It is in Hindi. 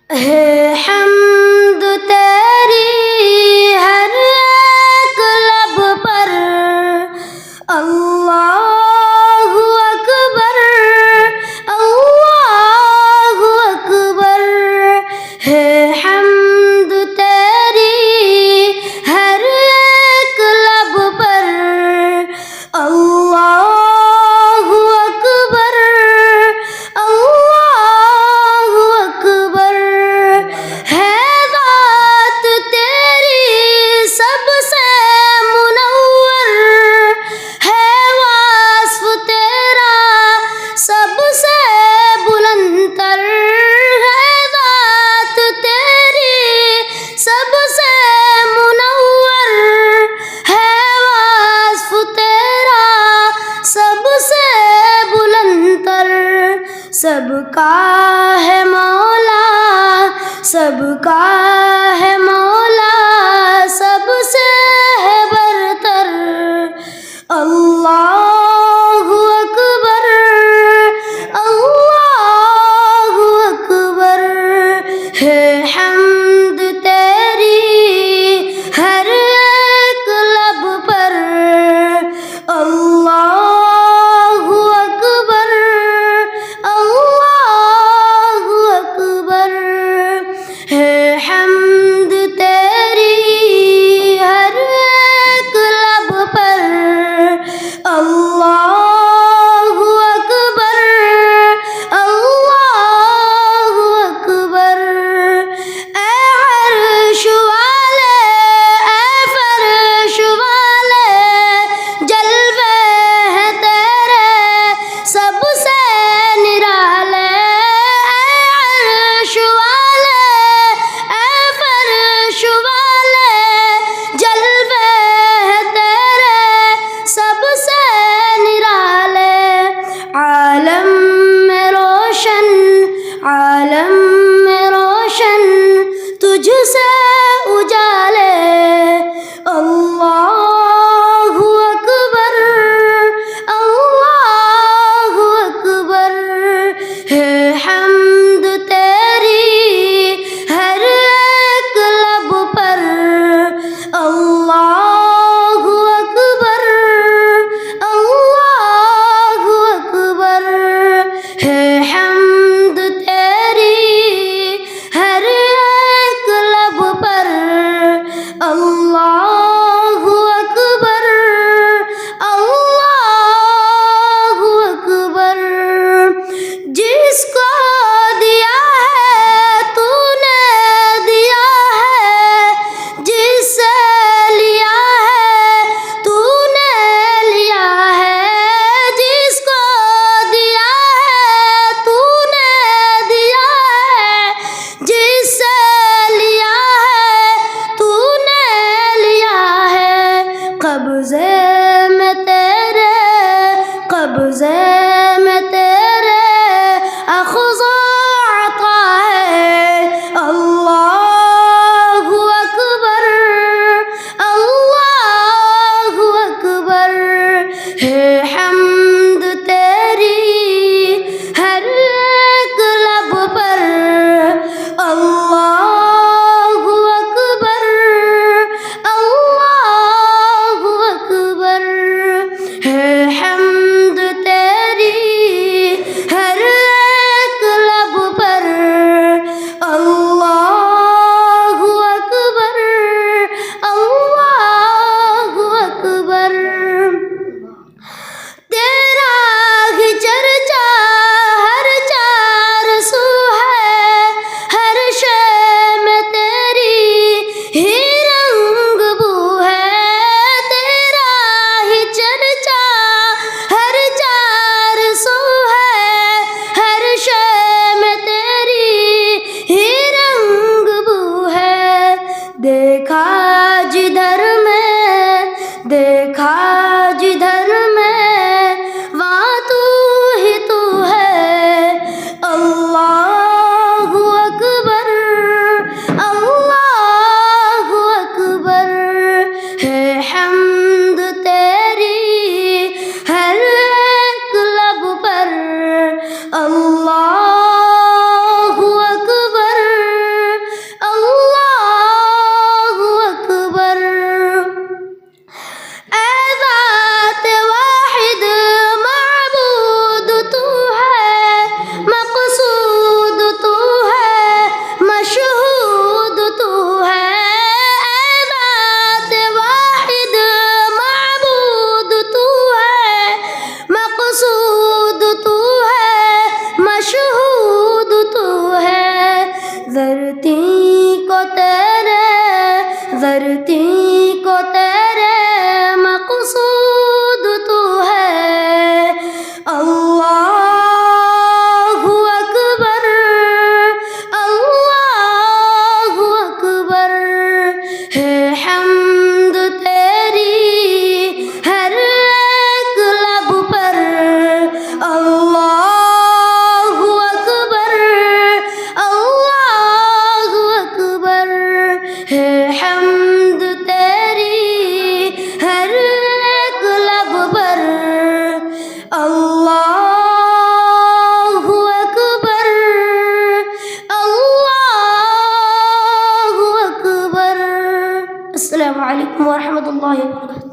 है हम्द तेरी हर एक लब पर, अल्लाहु अकबर, अल्लाहु अकबर। है हम्द तेरी हर एक लब पर, अल्लाहु अकबर, अल्लाहु अकबर। है ज़ात तेरी सबसे मुनव्वर, है वास्फ़ तेरा सबसे बुलंदतर। है ज़ात तेरी सबसे मुनव्वर, है वास्फ़ तेरा सबसे बुलंदतर। सबका है मौला, सबका है मौला, सबसे है बरतर। अल्लाहु अकबर, अल्लाहु अकबर। है हम्द तेरी हर एक लब पर, अल्लाहु अकबर, अल्लाहु अकबर। है हम्द तेरी हर एक लब पर, अल्लाहु अकबर, अल्लाहु अकबर। ऐ अर्श वाले, ऐ फर्श वाले, जलवे हैं तेरे सबसे निराले। ऐ अर्श वाले, ऐ फर्श वाले, जलवे हैं तेरे सबसे निराले। आलम में रोशन, आलम में रोशन, तुझसे उजाले। अल्लाहु अकबर, अल्लाहु अकबर। है हम्द तेरी हर एक लब पर, अल्लाहु अकबर, अल्लाहु अकबर। है हम्द तेरी हर एक लब है हम्द तेरी हर एक लब पर। अल्लाहु अकबर, अल्लाहु अकबर। अस्सलामु अलैकुम व रहमतुल्लाहि व बरकातुहू।